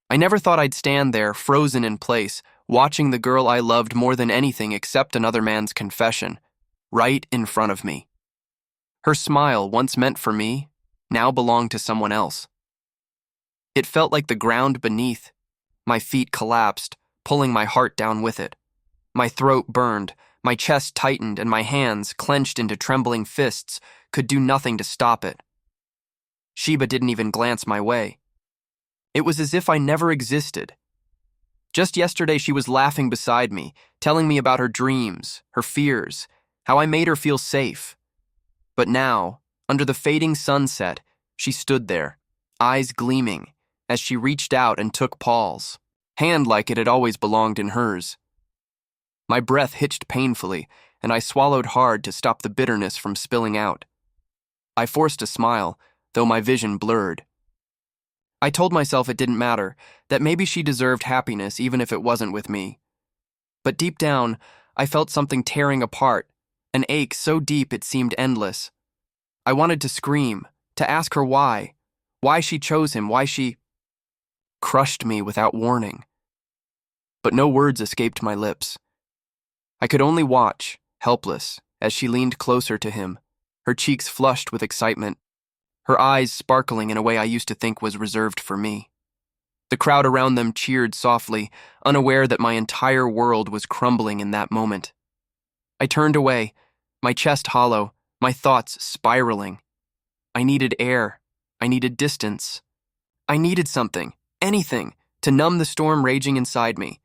I never thought I'd stand there, frozen in place, watching the girl I loved more than anything except another man's confession, right in front of me. Her smile, once meant for me, now belonged to someone else. It felt like the ground beneath. My feet collapsed, pulling my heart down with it. My throat burned, my chest tightened, and my hands, clenched into trembling fists, could do nothing to stop it. Sheba didn't even glance my way. It was as if I never existed. Just yesterday she was laughing beside me, telling me about her dreams, her fears, how I made her feel safe. But now, under the fading sunset, she stood there, eyes gleaming, as she reached out and took Paul's, hand like it had always belonged in hers. My breath hitched painfully, and I swallowed hard to stop the bitterness from spilling out. I forced a smile, though my vision blurred. I told myself it didn't matter, that maybe she deserved happiness even if it wasn't with me. But deep down, I felt something tearing apart, an ache so deep it seemed endless. I wanted to scream, to ask her why she chose him, why she crushed me without warning. But no words escaped my lips. I could only watch, helpless, as she leaned closer to him, her cheeks flushed with excitement, her eyes sparkling in a way I used to think was reserved for me. The crowd around them cheered softly, unaware that my entire world was crumbling in that moment. I turned away, my chest hollow, my thoughts spiraling. I needed air. I needed distance. I needed something, anything, to numb the storm raging inside me.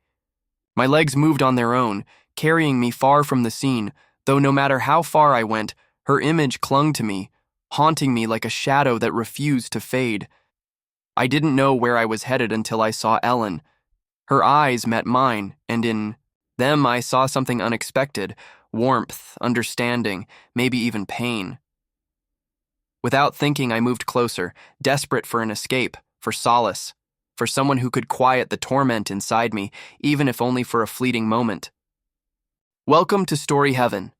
My legs moved on their own, carrying me far from the scene, though no matter how far I went, her image clung to me, haunting me like a shadow that refused to fade. I didn't know where I was headed until I saw Ellen. Her eyes met mine, and in them I saw something unexpected, warmth, understanding, maybe even pain. Without thinking, I moved closer, desperate for an escape, for solace, for someone who could quiet the torment inside me, even if only for a fleeting moment. Welcome to Story Heaven.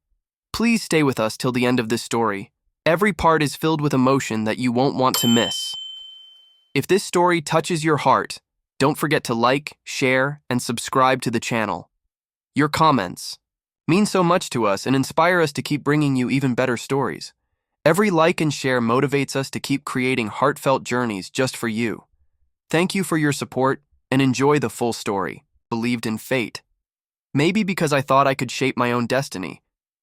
Please stay with us till the end of this story. Every part is filled with emotion that you won't want to miss. If this story touches your heart, don't forget to like, share, and subscribe to the channel. Your comments mean so much to us and inspire us to keep bringing you even better stories. Every like and share motivates us to keep creating heartfelt journeys just for you. Thank you for your support and enjoy the full story. Believed in fate. Maybe because I thought I could shape my own destiny.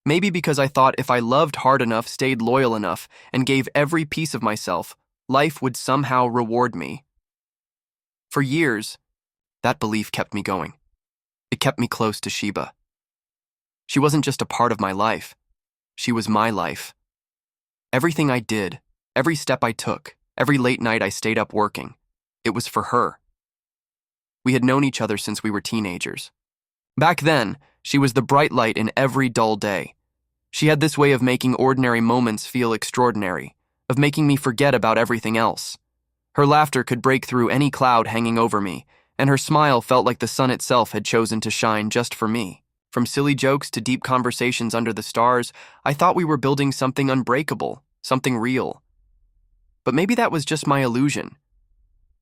Maybe because I thought if I loved hard enough, stayed loyal enough, and gave every piece of myself, life would somehow reward me. For years, that belief kept me going. It kept me close to Sheba. She wasn't just a part of my life. She was my life. Everything I did, every step I took, every late night I stayed up working, it was for her. We had known each other since we were teenagers. Back then, she was the bright light in every dull day. She had this way of making ordinary moments feel extraordinary, of making me forget about everything else. Her laughter could break through any cloud hanging over me, and her smile felt like the sun itself had chosen to shine just for me. From silly jokes to deep conversations under the stars, I thought we were building something unbreakable, something real. But maybe that was just my illusion.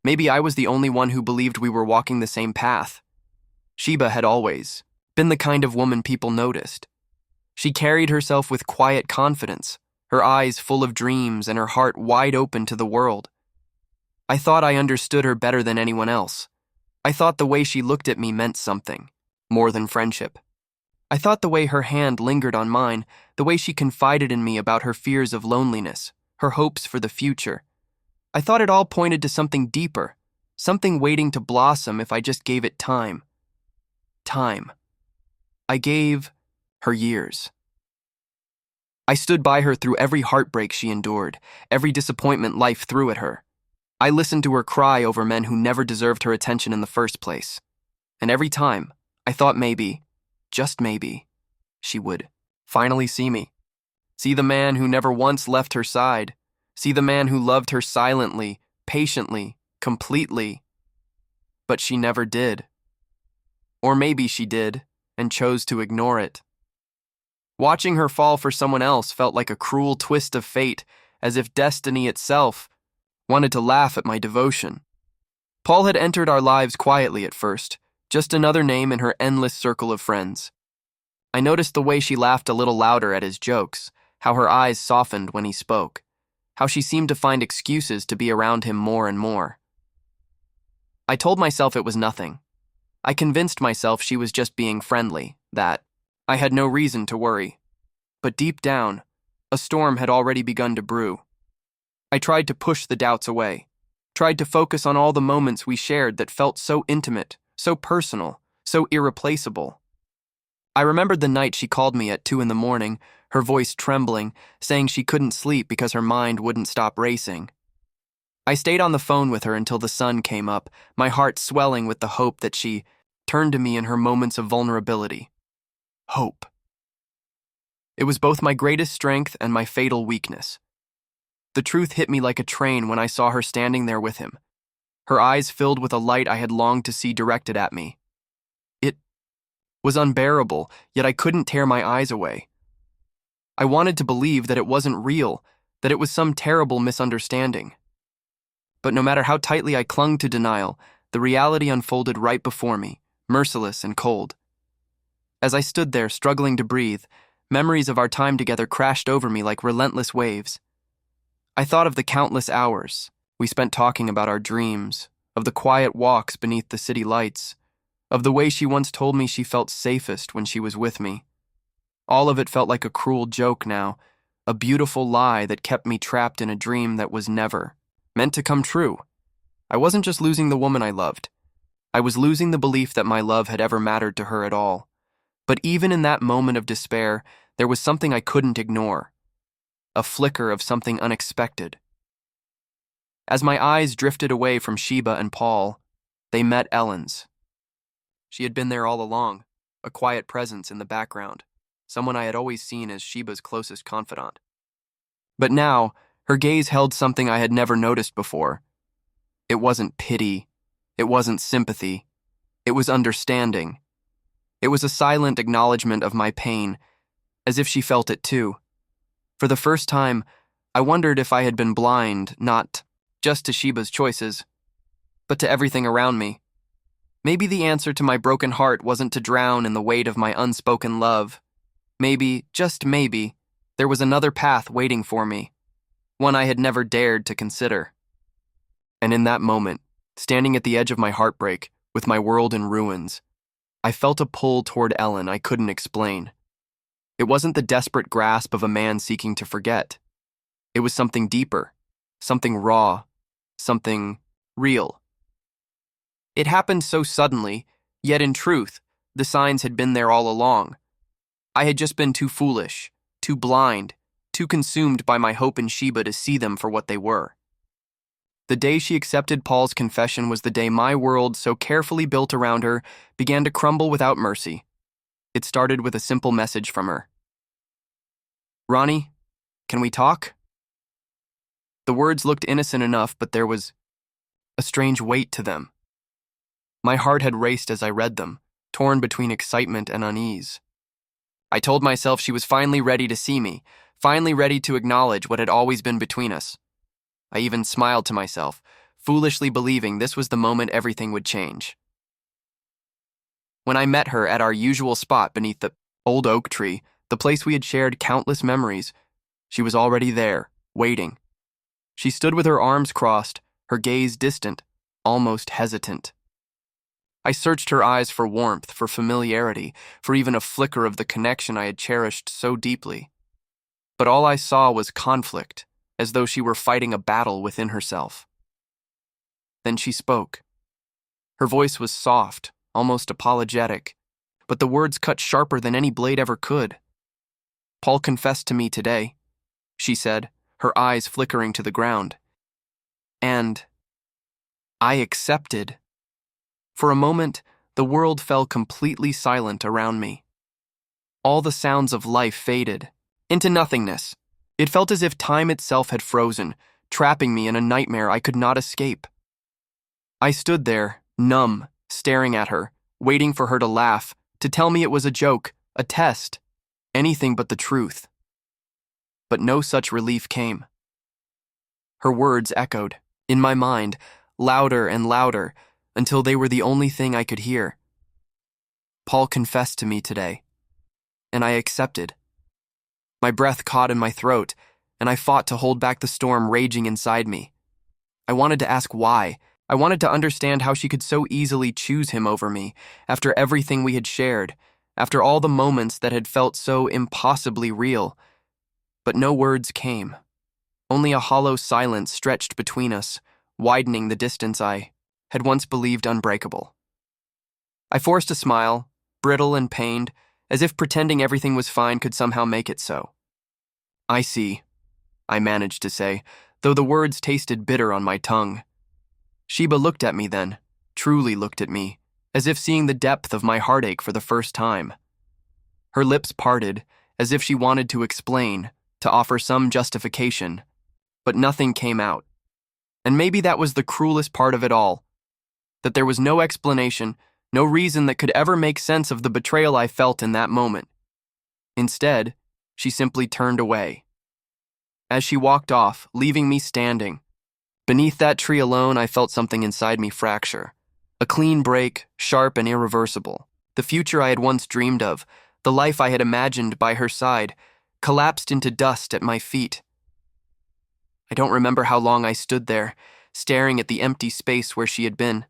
Maybe I was the only one who believed we were walking the same path. Sheba had always been the kind of woman people noticed. She carried herself with quiet confidence, her eyes full of dreams and her heart wide open to the world. I thought I understood her better than anyone else. I thought the way she looked at me meant something, more than friendship. I thought the way her hand lingered on mine, the way she confided in me about her fears of loneliness, her hopes for the future. I thought it all pointed to something deeper, something waiting to blossom if I just gave it time. Time. I gave her years. I stood by her through every heartbreak she endured, every disappointment life threw at her. I listened to her cry over men who never deserved her attention in the first place. And every time, I thought maybe, just maybe, she would finally see me. See the man who never once left her side. See the man who loved her silently, patiently, completely. But she never did. Or maybe she did, and chose to ignore it. Watching her fall for someone else felt like a cruel twist of fate, as if destiny itself wanted to laugh at my devotion. Paul had entered our lives quietly at first, just another name in her endless circle of friends. I noticed the way she laughed a little louder at his jokes, how her eyes softened when he spoke, how she seemed to find excuses to be around him more and more. I told myself it was nothing. I convinced myself she was just being friendly, that I had no reason to worry. But deep down, a storm had already begun to brew. I tried to push the doubts away, tried to focus on all the moments we shared that felt so intimate, so personal, so irreplaceable. I remembered the night she called me at 2 a.m, her voice trembling, saying she couldn't sleep because her mind wouldn't stop racing. I stayed on the phone with her until the sun came up, my heart swelling with the hope that she turned to me in her moments of vulnerability. Hope. It was both my greatest strength and my fatal weakness. The truth hit me like a train when I saw her standing there with him, her eyes filled with a light I had longed to see directed at me. It was unbearable, yet I couldn't tear my eyes away. I wanted to believe that it wasn't real, that it was some terrible misunderstanding. But no matter how tightly I clung to denial, the reality unfolded right before me, merciless and cold. As I stood there, struggling to breathe, memories of our time together crashed over me like relentless waves. I thought of the countless hours we spent talking about our dreams, of the quiet walks beneath the city lights, of the way she once told me she felt safest when she was with me. All of it felt like a cruel joke now, a beautiful lie that kept me trapped in a dream that was never meant to come true. I wasn't just losing the woman I loved. I was losing the belief that my love had ever mattered to her at all. But even in that moment of despair, there was something I couldn't ignore. A flicker of something unexpected. As my eyes drifted away from Sheba and Paul, they met Ellen's. She had been there all along, a quiet presence in the background, someone I had always seen as Sheba's closest confidant. But now, her gaze held something I had never noticed before. It wasn't pity, it wasn't sympathy, it was understanding. It was a silent acknowledgement of my pain, as if she felt it too. For the first time, I wondered if I had been blind, not just to Sheba's choices, but to everything around me. Maybe the answer to my broken heart wasn't to drown in the weight of my unspoken love. Maybe, just maybe, there was another path waiting for me, one I had never dared to consider. And in that moment, standing at the edge of my heartbreak, with my world in ruins, I felt a pull toward Ellen I couldn't explain. It wasn't the desperate grasp of a man seeking to forget. It was something deeper, something raw, something real. It happened so suddenly, yet in truth, the signs had been there all along. I had just been too foolish, too blind, too consumed by my hope in Sheba to see them for what they were. The day she accepted Paul's confession was the day my world, so carefully built around her, began to crumble without mercy. It started with a simple message from her. "Ronnie, can we talk?" The words looked innocent enough, but there was a strange weight to them. My heart had raced as I read them, torn between excitement and unease. I told myself she was finally ready to see me, finally ready to acknowledge what had always been between us. I even smiled to myself, foolishly believing this was the moment everything would change. When I met her at our usual spot beneath the old oak tree, the place we had shared countless memories, she was already there, waiting. She stood with her arms crossed, her gaze distant, almost hesitant. I searched her eyes for warmth, for familiarity, for even a flicker of the connection I had cherished so deeply. But all I saw was conflict, as though she were fighting a battle within herself. Then she spoke. Her voice was soft, almost apologetic, but the words cut sharper than any blade ever could. "Paul confessed to me today," she said, her eyes flickering to the ground. "And I accepted." For a moment, the world fell completely silent around me. All the sounds of life faded into nothingness. It felt as if time itself had frozen, trapping me in a nightmare I could not escape. I stood there, numb, staring at her, waiting for her to laugh, to tell me it was a joke, a test, anything but the truth. But no such relief came. Her words echoed. In my mind, louder and louder, until they were the only thing I could hear. Paul confessed to me today, and I accepted. My breath caught in my throat, and I fought to hold back the storm raging inside me. I wanted to ask why. I wanted to understand how she could so easily choose him over me, after everything we had shared, after all the moments that had felt so impossibly real. But no words came. Only a hollow silence stretched between us, widening the distance I had once believed unbreakable. I forced a smile, brittle and pained, as if pretending everything was fine could somehow make it so. "I see," I managed to say, though the words tasted bitter on my tongue. Sheba looked at me then, truly looked at me, as if seeing the depth of my heartache for the first time. Her lips parted, as if she wanted to explain, to offer some justification, but nothing came out. And maybe that was the cruelest part of it all, that there was no explanation, no reason that could ever make sense of the betrayal I felt in that moment. Instead, she simply turned away. As she walked off, leaving me standing, beneath that tree alone, I felt something inside me fracture. A clean break, sharp and irreversible. The future I had once dreamed of, the life I had imagined by her side, collapsed into dust at my feet. I don't remember how long I stood there, staring at the empty space where she had been.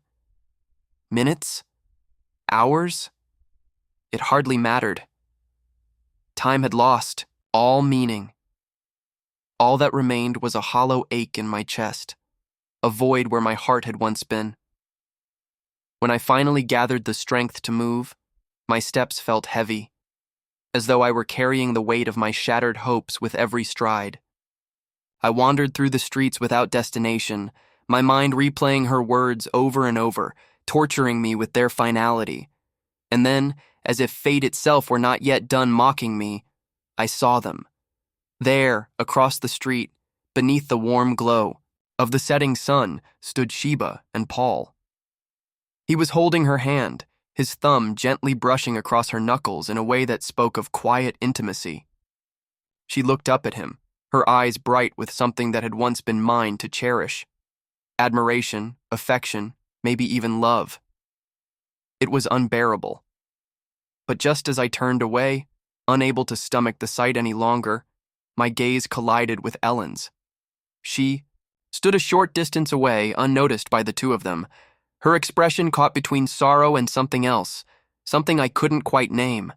Minutes? Hours? It hardly mattered. Time had lost all meaning. All that remained was a hollow ache in my chest, a void where my heart had once been. When I finally gathered the strength to move, my steps felt heavy, as though I were carrying the weight of my shattered hopes with every stride. I wandered through the streets without destination, my mind replaying her words over and over, torturing me with their finality. And then, as if fate itself were not yet done mocking me, I saw them. There, across the street, beneath the warm glow of the setting sun, stood Sheba and Paul. He was holding her hand, his thumb gently brushing across her knuckles in a way that spoke of quiet intimacy. She looked up at him, her eyes bright with something that had once been mine to cherish. Admiration, affection, maybe even love. It was unbearable. But just as I turned away, unable to stomach the sight any longer, my gaze collided with Ellen's. She stood a short distance away, unnoticed by the two of them, her expression caught between sorrow and something else, something I couldn't quite name.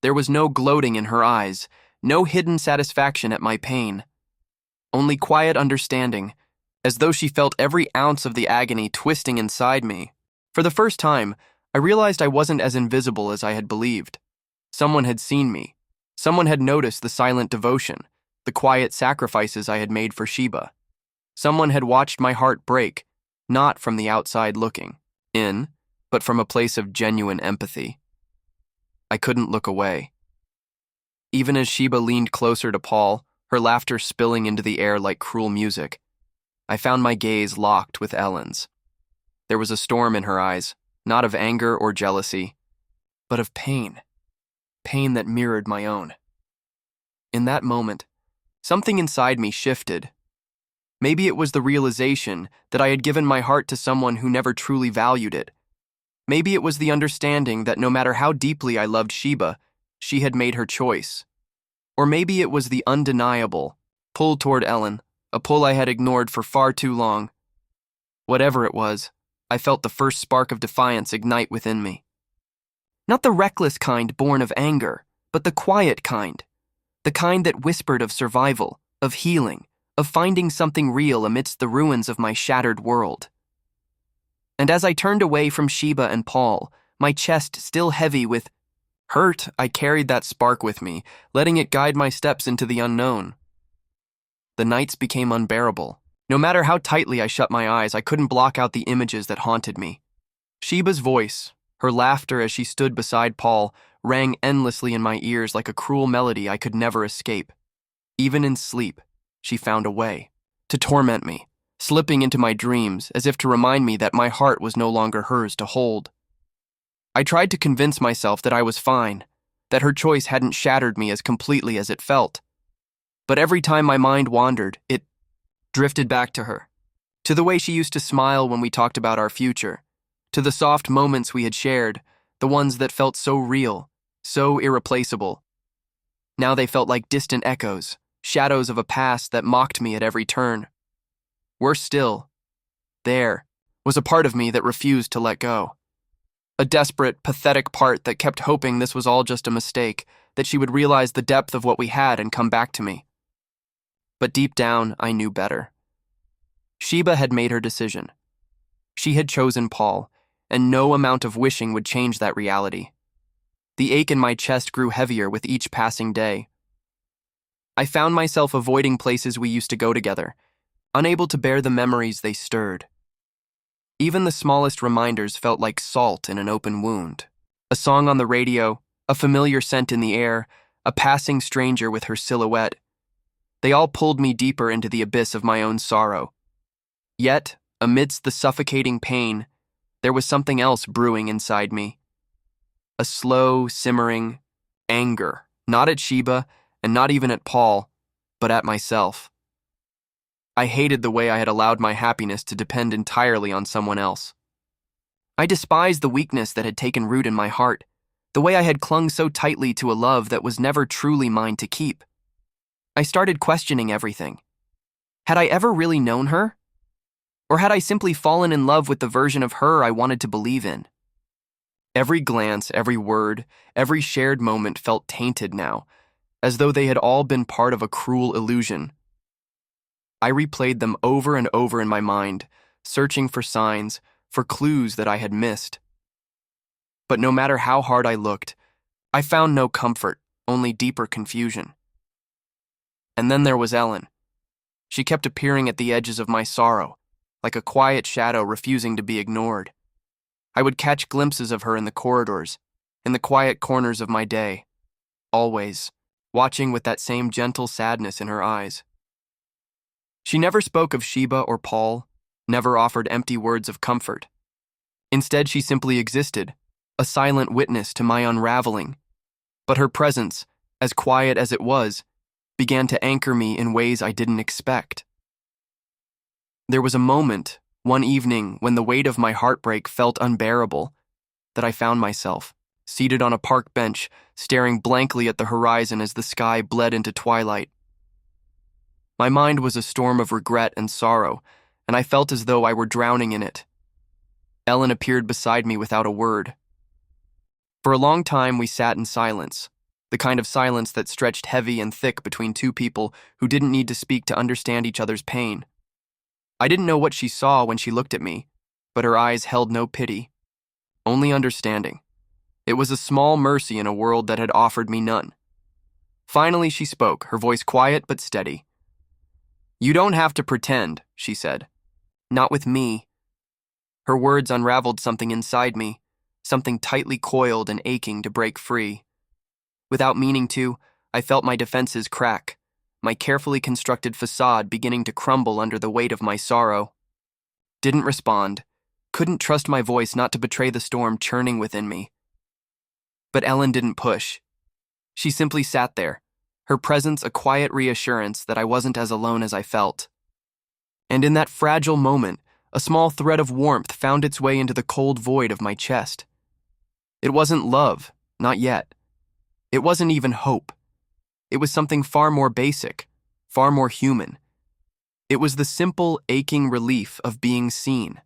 There was no gloating in her eyes, no hidden satisfaction at my pain. Only quiet understanding, as though she felt every ounce of the agony twisting inside me. For the first time, I realized I wasn't as invisible as I had believed. Someone had seen me. Someone had noticed the silent devotion, the quiet sacrifices I had made for Sheba. Someone had watched my heart break, not from the outside looking in, but from a place of genuine empathy. I couldn't look away. Even as Sheba leaned closer to Paul, her laughter spilling into the air like cruel music, I found my gaze locked with Ellen's. There was a storm in her eyes, not of anger or jealousy, but of pain. Pain that mirrored my own. In that moment, something inside me shifted. Maybe it was the realization that I had given my heart to someone who never truly valued it. Maybe it was the understanding that no matter how deeply I loved Sheba, she had made her choice. Or maybe it was the undeniable pull toward Ellen, a pull I had ignored for far too long. Whatever it was, I felt the first spark of defiance ignite within me. Not the reckless kind born of anger, but the quiet kind. The kind that whispered of survival, of healing, of finding something real amidst the ruins of my shattered world. And as I turned away from Sheba and Paul, my chest still heavy with hurt, I carried that spark with me, letting it guide my steps into the unknown. The nights became unbearable. No matter how tightly I shut my eyes, I couldn't block out the images that haunted me. Sheba's voice, her laughter as she stood beside Paul, rang endlessly in my ears like a cruel melody I could never escape. Even in sleep, she found a way to torment me, slipping into my dreams as if to remind me that my heart was no longer hers to hold. I tried to convince myself that I was fine, that her choice hadn't shattered me as completely as it felt. But every time my mind wandered, it drifted back to her, To the way she used to smile when we talked about our future, to the soft moments we had shared, the ones that felt so real, so irreplaceable. Now they felt like distant echoes, shadows of a past that mocked me at every turn. Worse still, there was a part of me that refused to let go. A desperate, pathetic part that kept hoping this was all just a mistake, that she would realize the depth of what we had and come back to me. But deep down, I knew better. Sheba had made her decision. She had chosen Paul, and no amount of wishing would change that reality. The ache in my chest grew heavier with each passing day. I found myself avoiding places we used to go together, unable to bear the memories they stirred. Even the smallest reminders felt like salt in an open wound. A song on the radio, a familiar scent in the air, a passing stranger with her silhouette. They all pulled me deeper into the abyss of my own sorrow. Yet, amidst the suffocating pain, there was something else brewing inside me. A slow, simmering anger, not at Sheba, and not even at Paul, but at myself. I hated the way I had allowed my happiness to depend entirely on someone else. I despised the weakness that had taken root in my heart, the way I had clung so tightly to a love that was never truly mine to keep. I started questioning everything. Had I ever really known her? Or had I simply fallen in love with the version of her I wanted to believe in? Every glance, every word, every shared moment felt tainted now, as though they had all been part of a cruel illusion. I replayed them over and over in my mind, searching for signs, for clues that I had missed. But no matter how hard I looked, I found no comfort, only deeper confusion. And then there was Ellen. She kept appearing at the edges of my sorrow, like a quiet shadow refusing to be ignored. I would catch glimpses of her in the corridors, in the quiet corners of my day, always, watching with that same gentle sadness in her eyes. She never spoke of Sheba or Paul, never offered empty words of comfort. Instead, she simply existed, a silent witness to my unraveling. But her presence, as quiet as it was, began to anchor me in ways I didn't expect. There was a moment, one evening, when the weight of my heartbreak felt unbearable, that I found myself, seated on a park bench, staring blankly at the horizon as the sky bled into twilight. My mind was a storm of regret and sorrow, and I felt as though I were drowning in it. Ellen appeared beside me without a word. For a long time we sat in silence, the kind of silence that stretched heavy and thick between two people who didn't need to speak to understand each other's pain. I didn't know what she saw when she looked at me, but her eyes held no pity, only understanding. It was a small mercy in a world that had offered me none. Finally she spoke, her voice quiet but steady. "You don't have to pretend," she said. "Not with me." Her words unraveled something inside me, something tightly coiled and aching to break free. Without meaning to, I felt my defenses crack, my carefully constructed facade beginning to crumble under the weight of my sorrow. Didn't respond, couldn't trust my voice not to betray the storm churning within me. But Ellen didn't push. She simply sat there, her presence a quiet reassurance that I wasn't as alone as I felt. And in that fragile moment, a small thread of warmth found its way into the cold void of my chest. It wasn't love, not yet. It wasn't even hope. It was something far more basic, far more human. It was the simple, aching relief of being seen.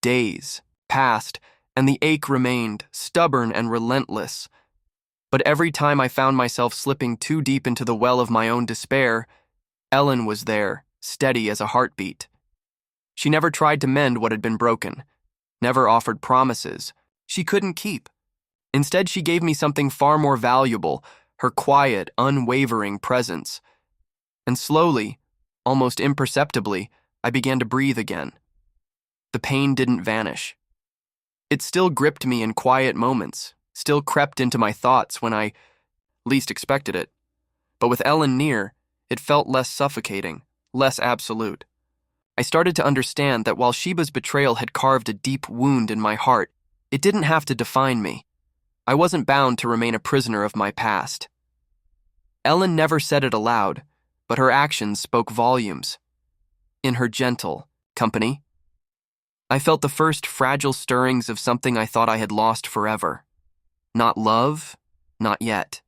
Days passed, and the ache remained, stubborn and relentless. But every time I found myself slipping too deep into the well of my own despair, Ellen was there, steady as a heartbeat. She never tried to mend what had been broken, never offered promises she couldn't keep. Instead, she gave me something far more valuable, her quiet, unwavering presence. And slowly, almost imperceptibly, I began to breathe again. The pain didn't vanish. It still gripped me in quiet moments, still crept into my thoughts when I least expected it. But with Ellen near, it felt less suffocating, less absolute. I started to understand that while Sheba's betrayal had carved a deep wound in my heart, it didn't have to define me. I wasn't bound to remain a prisoner of my past. Ellen never said it aloud, but her actions spoke volumes. in her gentle company. I felt the first fragile stirrings of something I thought I had lost forever. Not love, not yet,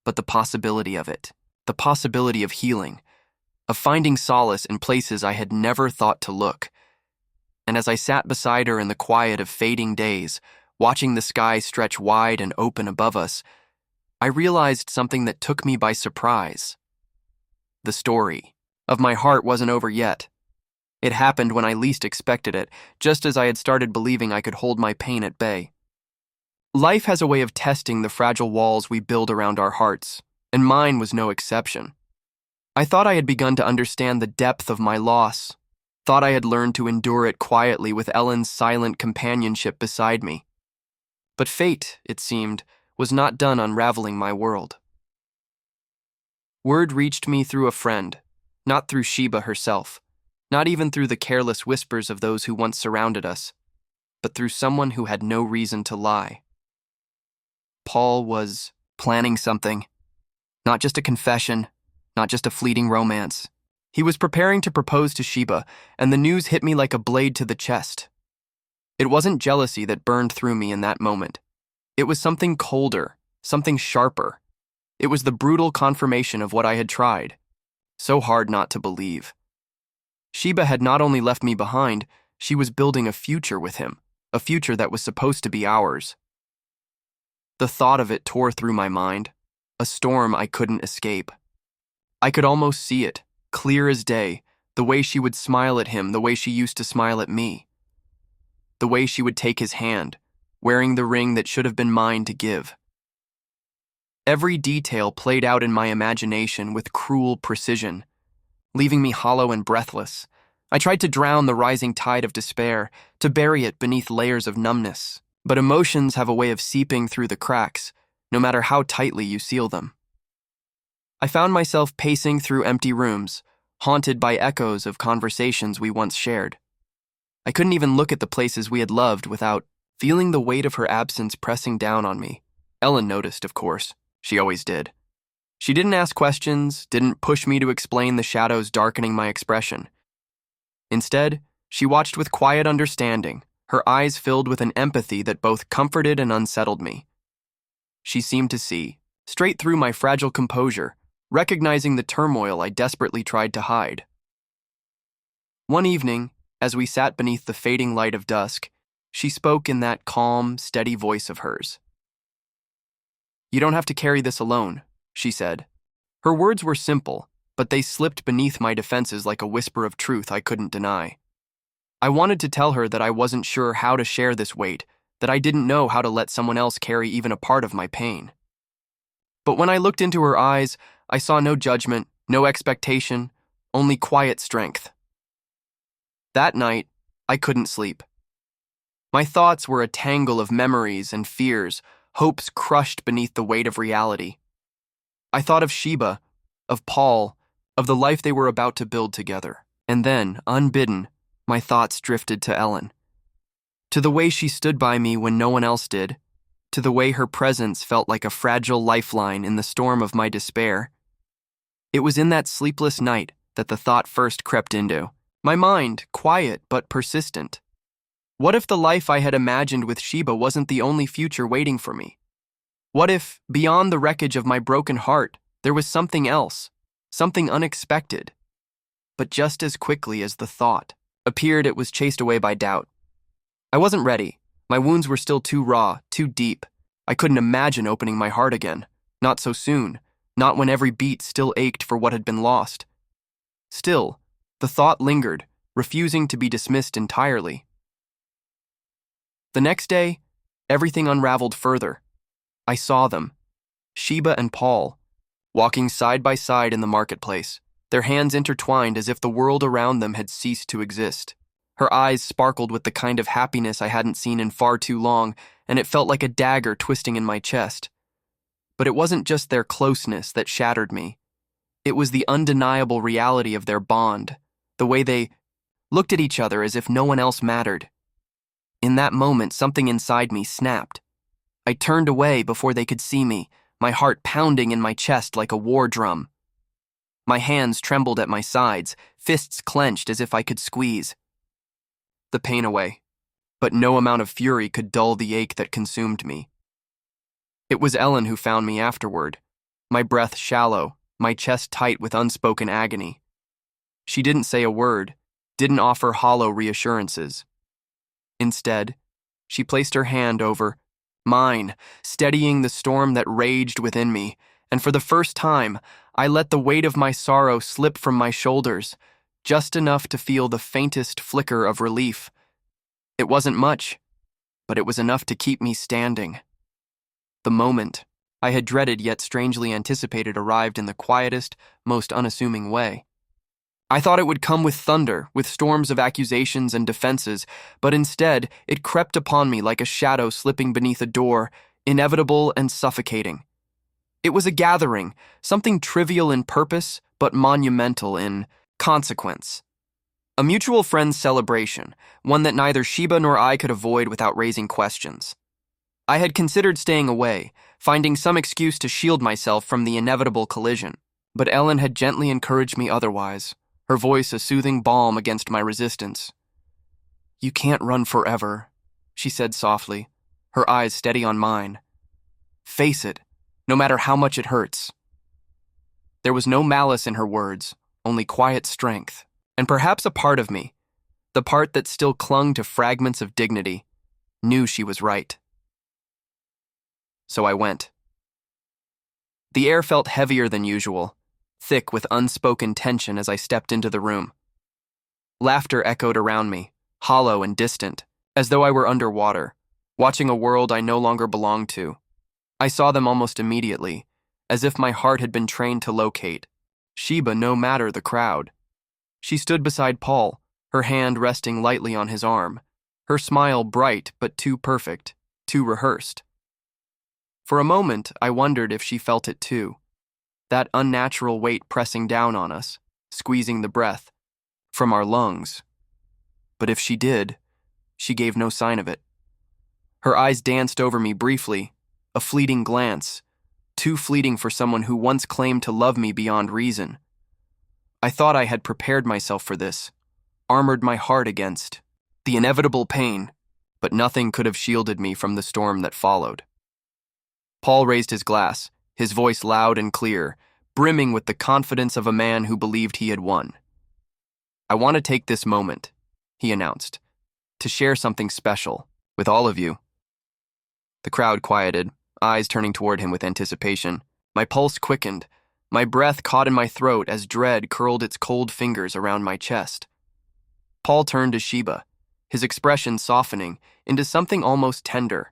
but the possibility of it, the possibility of healing, of finding solace in places I had never thought to look. And as I sat beside her in the quiet of fading days, watching the sky stretch wide and open above us, I realized something that took me by surprise. The story of my heart wasn't over yet. It happened when I least expected it, just as I had started believing I could hold my pain at bay. Life has a way of testing the fragile walls we build around our hearts, and mine was no exception. I thought I had begun to understand the depth of my loss, thought I had learned to endure it quietly with Ellen's silent companionship beside me. But fate, it seemed, was not done unraveling my world. Word reached me through a friend, not through Sheba herself, not even through the careless whispers of those who once surrounded us, but through someone who had no reason to lie. Paul was planning something, not just a confession, not just a fleeting romance. He was preparing to propose to Sheba, and the news hit me like a blade to the chest. It wasn't jealousy that burned through me in that moment. It was something colder, something sharper. It was the brutal confirmation of what I had tried. So hard not to believe. Sheba had not only left me behind, she was building a future with him, a future that was supposed to be ours. The thought of it tore through my mind, a storm I couldn't escape. I could almost see it, clear as day, the way she would smile at him, the way she used to smile at me. The way she would take his hand, wearing the ring that should have been mine to give. Every detail played out in my imagination with cruel precision, leaving me hollow and breathless. I tried to drown the rising tide of despair, to bury it beneath layers of numbness. But emotions have a way of seeping through the cracks, no matter how tightly you seal them. I found myself pacing through empty rooms, haunted by echoes of conversations we once shared. I couldn't even look at the places we had loved without feeling the weight of her absence pressing down on me. Ellen noticed, of course. She always did. She didn't ask questions, didn't push me to explain the shadows darkening my expression. Instead, she watched with quiet understanding, her eyes filled with an empathy that both comforted and unsettled me. She seemed to see, straight through my fragile composure, recognizing the turmoil I desperately tried to hide. One evening, as we sat beneath the fading light of dusk, she spoke in that calm, steady voice of hers. "You don't have to carry this alone," she said. Her words were simple, but they slipped beneath my defenses like a whisper of truth I couldn't deny. I wanted to tell her that I wasn't sure how to share this weight, that I didn't know how to let someone else carry even a part of my pain. But when I looked into her eyes, I saw no judgment, no expectation, only quiet strength. That night, I couldn't sleep. My thoughts were a tangle of memories and fears, hopes crushed beneath the weight of reality. I thought of Sheba, of Paul, of the life they were about to build together. And then, unbidden, my thoughts drifted to Ellen. To the way she stood by me when no one else did, to the way her presence felt like a fragile lifeline in the storm of my despair. It was in that sleepless night that the thought first crept into my mind, quiet but persistent. What if the life I had imagined with Sheba wasn't the only future waiting for me? What if, beyond the wreckage of my broken heart, there was something else, something unexpected? But just as quickly as the thought appeared, it was chased away by doubt. I wasn't ready. My wounds were still too raw, too deep. I couldn't imagine opening my heart again. Not so soon. Not when every beat still ached for what had been lost. Still, the thought lingered, refusing to be dismissed entirely. The next day, everything unraveled further. I saw them, Sheba and Paul, walking side by side in the marketplace, their hands intertwined as if the world around them had ceased to exist. Her eyes sparkled with the kind of happiness I hadn't seen in far too long, and it felt like a dagger twisting in my chest. But it wasn't just their closeness that shattered me. It was the undeniable reality of their bond, the way they looked at each other as if no one else mattered. In that moment, something inside me snapped. I turned away before they could see me, my heart pounding in my chest like a war drum. My hands trembled at my sides, fists clenched as if I could squeeze the pain away, but no amount of fury could dull the ache that consumed me. It was Ellen who found me afterward, my breath shallow, my chest tight with unspoken agony. She didn't say a word, didn't offer hollow reassurances. Instead, she placed her hand over mine, steadying the storm that raged within me, and for the first time, I let the weight of my sorrow slip from my shoulders, just enough to feel the faintest flicker of relief. It wasn't much, but it was enough to keep me standing. The moment I had dreaded yet strangely anticipated arrived in the quietest, most unassuming way. I thought it would come with thunder, with storms of accusations and defenses, but instead it crept upon me like a shadow slipping beneath a door, inevitable and suffocating. It was a gathering, something trivial in purpose, but monumental in consequence. A mutual friend's celebration, one that neither Sheba nor I could avoid without raising questions. I had considered staying away, finding some excuse to shield myself from the inevitable collision, but Ellen had gently encouraged me otherwise, her voice a soothing balm against my resistance. "You can't run forever," she said softly, her eyes steady on mine. "Face it, no matter how much it hurts." There was no malice in her words, only quiet strength, and perhaps a part of me, the part that still clung to fragments of dignity, knew she was right. So I went. The air felt heavier than usual, thick with unspoken tension as I stepped into the room. Laughter echoed around me, hollow and distant, as though I were underwater, watching a world I no longer belonged to. I saw them almost immediately, as if my heart had been trained to locate. Sheba no matter the crowd. She stood beside Paul, her hand resting lightly on his arm, her smile bright but too perfect, too rehearsed. For a moment, I wondered if she felt it too. That unnatural weight pressing down on us, squeezing the breath from our lungs. But if she did, she gave no sign of it. Her eyes danced over me briefly, a fleeting glance, too fleeting for someone who once claimed to love me beyond reason. I thought I had prepared myself for this, armored my heart against the inevitable pain, but nothing could have shielded me from the storm that followed. Paul raised his glass, his voice loud and clear, brimming with the confidence of a man who believed he had won. "I want to take this moment," he announced, "to share something special with all of you." The crowd quieted, eyes turning toward him with anticipation. My pulse quickened, my breath caught in my throat as dread curled its cold fingers around my chest. Paul turned to Sheba, his expression softening into something almost tender.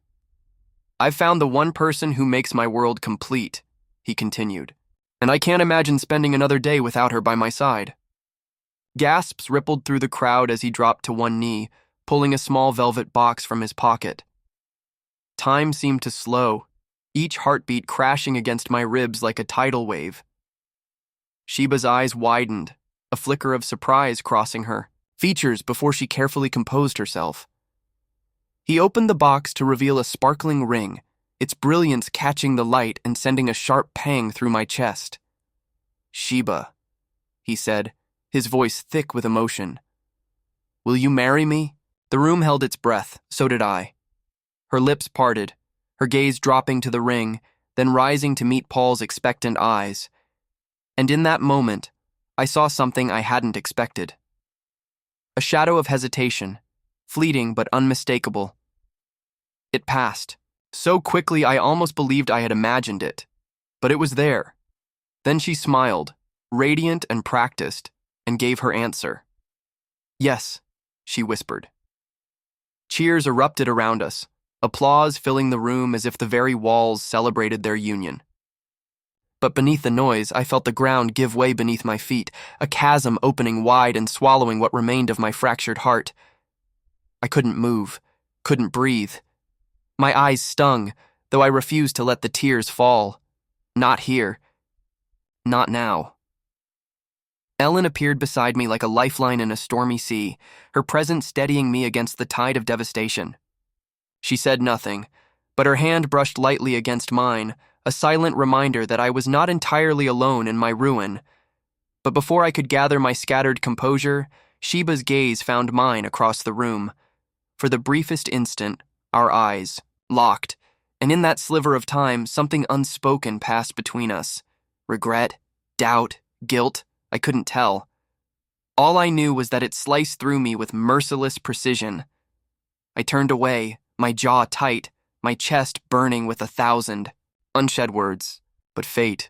"I've found the one person who makes my world complete," he continued, "and I can't imagine spending another day without her by my side." Gasps rippled through the crowd as he dropped to one knee, pulling a small velvet box from his pocket. Time seemed to slow, each heartbeat crashing against my ribs like a tidal wave. Sheba's eyes widened, a flicker of surprise crossing her features before she carefully composed herself. He opened the box to reveal a sparkling ring, its brilliance catching the light and sending a sharp pang through my chest. "Sheba," he said, his voice thick with emotion. "Will you marry me?" The room held its breath, so did I. Her lips parted, her gaze dropping to the ring, then rising to meet Paul's expectant eyes. And in that moment, I saw something I hadn't expected. A shadow of hesitation, fleeting but unmistakable. It passed, so quickly I almost believed I had imagined it, but it was there. Then she smiled, radiant and practiced, and gave her answer. "Yes," she whispered. Cheers erupted around us, applause filling the room as if the very walls celebrated their union. But beneath the noise, I felt the ground give way beneath my feet, a chasm opening wide and swallowing what remained of my fractured heart. I couldn't move, couldn't breathe. My eyes stung, though I refused to let the tears fall. Not here. Not now. Ellen appeared beside me like a lifeline in a stormy sea, her presence steadying me against the tide of devastation. She said nothing, but her hand brushed lightly against mine, a silent reminder that I was not entirely alone in my ruin. But before I could gather my scattered composure, Sheba's gaze found mine across the room. For the briefest instant, our eyes locked, and in that sliver of time, something unspoken passed between us. Regret, doubt, guilt, I couldn't tell. All I knew was that it sliced through me with merciless precision. I turned away, my jaw tight, my chest burning with 1,000 unshed words, but fate,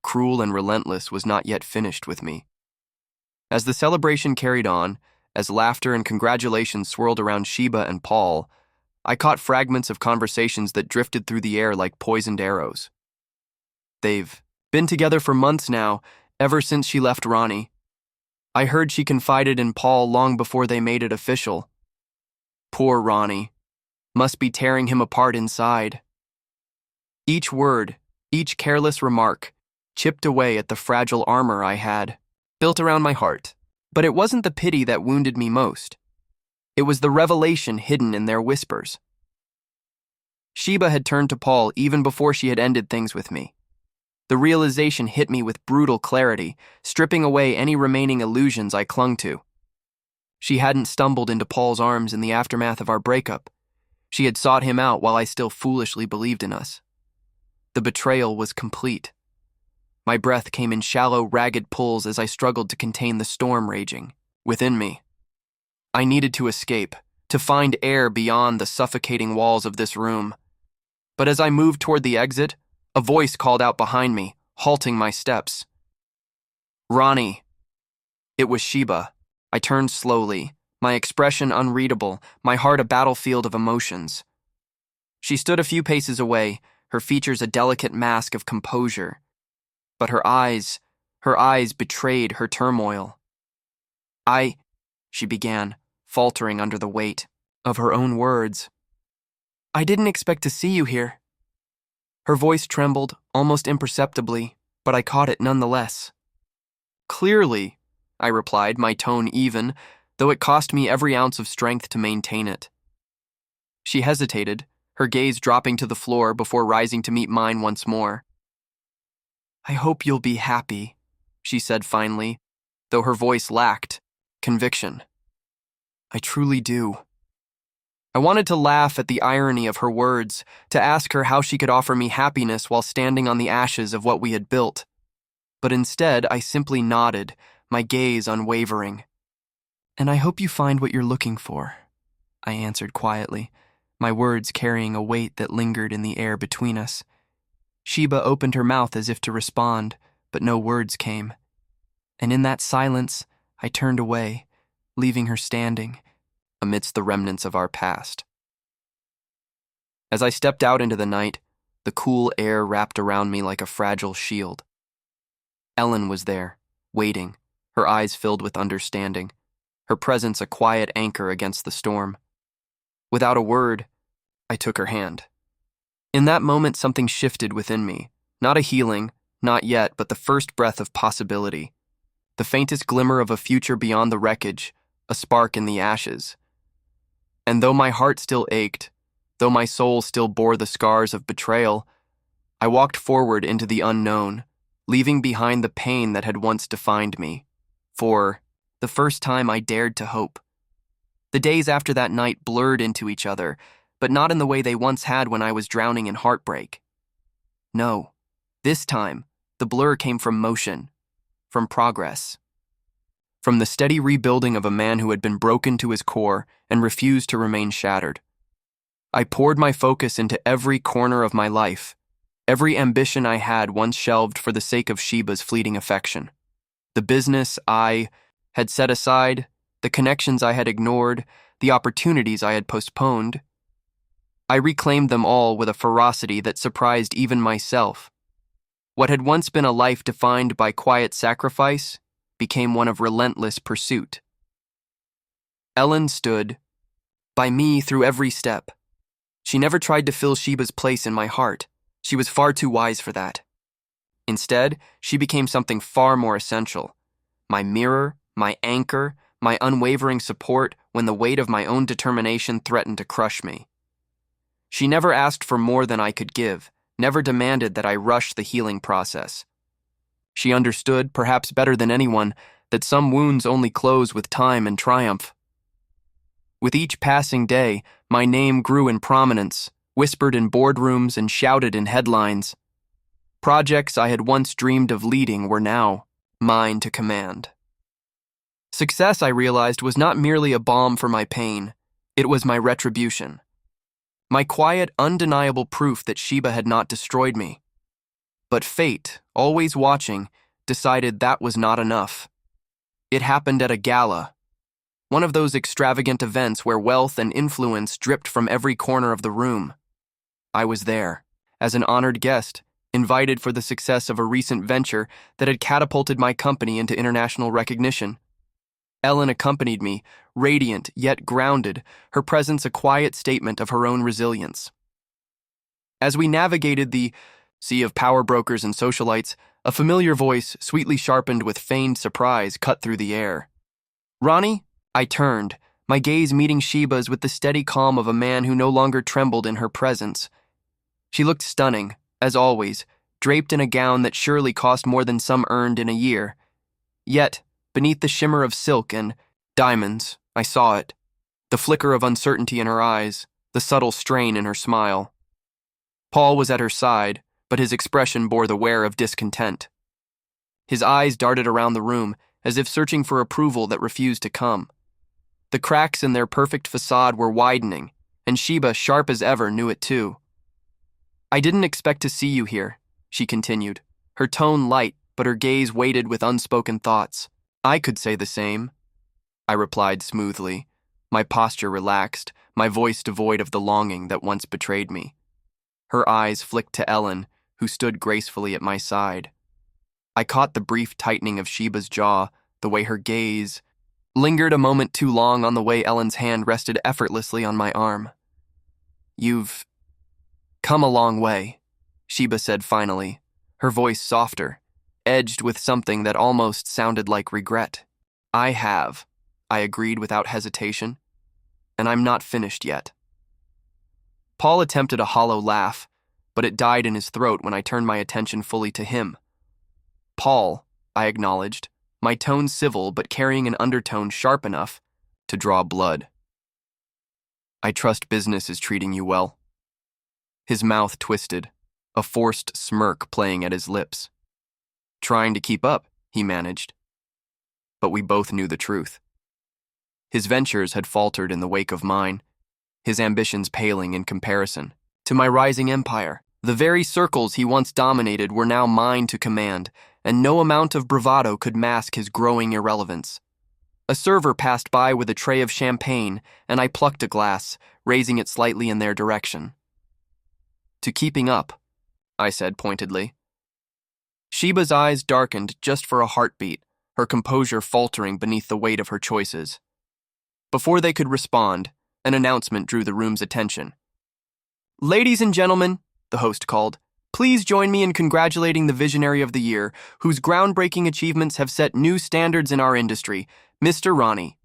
cruel and relentless, was not yet finished with me. As the celebration carried on, as laughter and congratulations swirled around Sheba and Paul, I caught fragments of conversations that drifted through the air like poisoned arrows. They've been together for months now, ever since she left Ronnie. I heard she confided in Paul long before they made it official. Poor Ronnie. Must be tearing him apart inside. Each word, each careless remark, chipped away at the fragile armor I had built around my heart. But it wasn't the pity that wounded me most. It was the revelation hidden in their whispers. Sheba had turned to Paul even before she had ended things with me. The realization hit me with brutal clarity, stripping away any remaining illusions I clung to. She hadn't stumbled into Paul's arms in the aftermath of our breakup. She had sought him out while I still foolishly believed in us. The betrayal was complete. My breath came in shallow, ragged pulls as I struggled to contain the storm raging within me. I needed to escape, to find air beyond the suffocating walls of this room. But as I moved toward the exit, a voice called out behind me, halting my steps. "Ronnie." It was Sheba. I turned slowly, my expression unreadable, my heart a battlefield of emotions. She stood a few paces away, her features a delicate mask of composure. But her eyes betrayed her turmoil. She began, faltering under the weight of her own words. "I didn't expect to see you here." Her voice trembled, almost imperceptibly, but I caught it nonetheless. "Clearly," I replied, my tone even, though it cost me every ounce of strength to maintain it. She hesitated, her gaze dropping to the floor before rising to meet mine once more. "I hope you'll be happy," she said finally, though her voice lacked conviction. "I truly do." I wanted to laugh at the irony of her words, to ask her how she could offer me happiness while standing on the ashes of what we had built. But instead, I simply nodded, my gaze unwavering. "And I hope you find what you're looking for," I answered quietly, my words carrying a weight that lingered in the air between us. Sheba opened her mouth as if to respond, but no words came. And in that silence, I turned away, leaving her standing amidst the remnants of our past. As I stepped out into the night, the cool air wrapped around me like a fragile shield. Ellen was there, waiting, her eyes filled with understanding, her presence a quiet anchor against the storm. Without a word, I took her hand. In that moment, something shifted within me. Not a healing, not yet, but the first breath of possibility. The faintest glimmer of a future beyond the wreckage, a spark in the ashes. And though my heart still ached, though my soul still bore the scars of betrayal, I walked forward into the unknown, leaving behind the pain that had once defined me. For the first time, I dared to hope. The days after that night blurred into each other, but not in the way they once had when I was drowning in heartbreak. No, this time, the blur came from motion, from progress, from the steady rebuilding of a man who had been broken to his core and refused to remain shattered. I poured my focus into every corner of my life, every ambition I had once shelved for the sake of Sheba's fleeting affection. The business I had set aside, the connections I had ignored, the opportunities I had postponed. I reclaimed them all with a ferocity that surprised even myself. What had once been a life defined by quiet sacrifice became one of relentless pursuit. Ellen stood by me through every step. She never tried to fill Sheba's place in my heart. She was far too wise for that. Instead, she became something far more essential. My mirror, my anchor, my unwavering support when the weight of my own determination threatened to crush me. She never asked for more than I could give, never demanded that I rush the healing process. She understood, perhaps better than anyone, that some wounds only close with time and triumph. With each passing day, my name grew in prominence, whispered in boardrooms and shouted in headlines. Projects I had once dreamed of leading were now mine to command. Success, I realized, was not merely a balm for my pain. It was my retribution. My quiet, undeniable proof that Sheba had not destroyed me. But fate, always watching, decided that was not enough. It happened at a gala, one of those extravagant events where wealth and influence dripped from every corner of the room. I was there, as an honored guest, invited for the success of a recent venture that had catapulted my company into international recognition. Ellen accompanied me, radiant yet grounded, her presence a quiet statement of her own resilience. As we navigated the sea of power brokers and socialites, a familiar voice, sweetly sharpened with feigned surprise, cut through the air. "Ronnie?" I turned, my gaze meeting Sheba's with the steady calm of a man who no longer trembled in her presence. She looked stunning, as always, draped in a gown that surely cost more than some earned in a year. Yet, beneath the shimmer of silk and diamonds, I saw it, the flicker of uncertainty in her eyes, the subtle strain in her smile. Paul was at her side, but his expression bore the wear of discontent. His eyes darted around the room, as if searching for approval that refused to come. The cracks in their perfect facade were widening, and Sheba, sharp as ever, knew it too. "I didn't expect to see you here," she continued, her tone light, but her gaze weighted with unspoken thoughts. "I could say the same," I replied smoothly, my posture relaxed, my voice devoid of the longing that once betrayed me. Her eyes flicked to Ellen, who stood gracefully at my side. I caught the brief tightening of Sheba's jaw, the way her gaze lingered a moment too long on the way Ellen's hand rested effortlessly on my arm. "You've come a long way," Sheba said finally, her voice softer, edged with something that almost sounded like regret. "I have," I agreed without hesitation, "and I'm not finished yet." Paul attempted a hollow laugh, but it died in his throat when I turned my attention fully to him. "Paul," I acknowledged, my tone civil but carrying an undertone sharp enough to draw blood. "I trust business is treating you well." His mouth twisted, a forced smirk playing at his lips. "Trying to keep up," he managed. But we both knew the truth. His ventures had faltered in the wake of mine, his ambitions paling in comparison to my rising empire. The very circles he once dominated were now mine to command, and no amount of bravado could mask his growing irrelevance. A server passed by with a tray of champagne, and I plucked a glass, raising it slightly in their direction. "To keeping up," I said pointedly. Sheba's eyes darkened just for a heartbeat, her composure faltering beneath the weight of her choices. Before they could respond, an announcement drew the room's attention. "Ladies and gentlemen," the host called, "please join me in congratulating the visionary of the year, whose groundbreaking achievements have set new standards in our industry, Mr. Ronnie."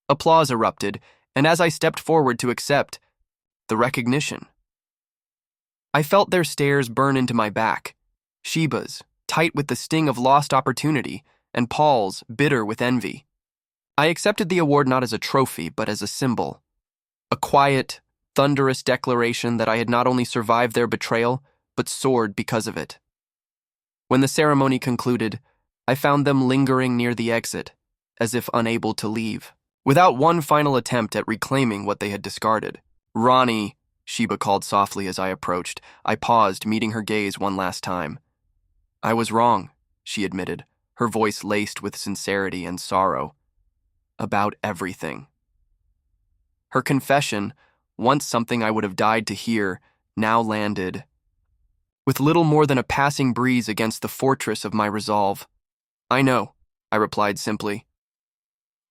Applause erupted, and as I stepped forward to accept the recognition, I felt their stares burn into my back. Sheba's, tight with the sting of lost opportunity, and Paul's, bitter with envy. I accepted the award not as a trophy, but as a symbol. A quiet, thunderous declaration that I had not only survived their betrayal, but soared because of it. When the ceremony concluded, I found them lingering near the exit, as if unable to leave, without one final attempt at reclaiming what they had discarded. "Ronnie," Sheba called softly as I approached. I paused, meeting her gaze one last time. "I was wrong," she admitted, her voice laced with sincerity and sorrow. "About everything." Her confession, once something I would have died to hear, now landed with little more than a passing breeze against the fortress of my resolve. "I know," I replied simply.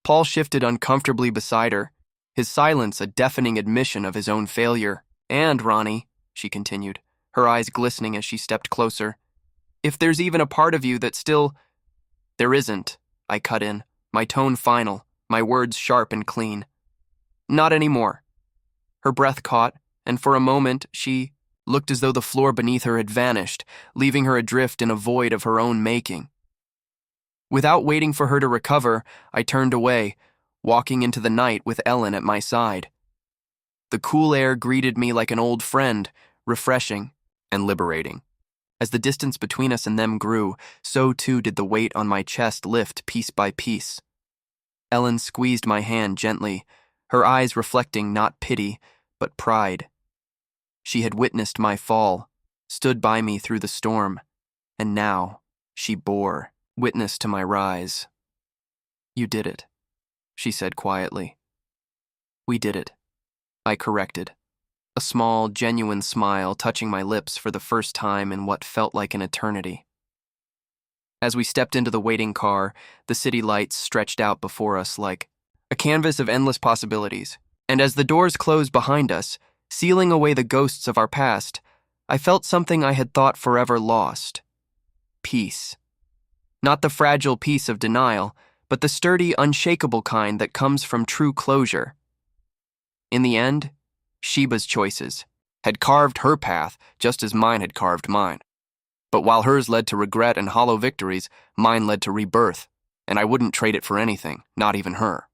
Paul shifted uncomfortably beside her, his silence a deafening admission of his own failure. "And, Ronnie," she continued, her eyes glistening as she stepped closer, "if there's even a part of you that still—" "There isn't," I cut in, my tone final, my words sharp and clean. "Not anymore." Her breath caught, and for a moment she looked as though the floor beneath her had vanished, leaving her adrift in a void of her own making. Without waiting for her to recover, I turned away, walking into the night with Ellen at my side. The cool air greeted me like an old friend, refreshing and liberating. As the distance between us and them grew, so too did the weight on my chest lift piece by piece. Ellen squeezed my hand gently, her eyes reflecting not pity, but pride. She had witnessed my fall, stood by me through the storm, and now she bore witness to my rise. "You did it," she said quietly. "We did it," I corrected, a small, genuine smile touching my lips for the first time in what felt like an eternity. As we stepped into the waiting car, the city lights stretched out before us like a canvas of endless possibilities, and as the doors closed behind us, sealing away the ghosts of our past, I felt something I had thought forever lost. Peace. Not the fragile peace of denial, but the sturdy, unshakable kind that comes from true closure. In the end, Sheba's choices had carved her path just as mine had carved mine. But while hers led to regret and hollow victories, mine led to rebirth, and I wouldn't trade it for anything, not even her.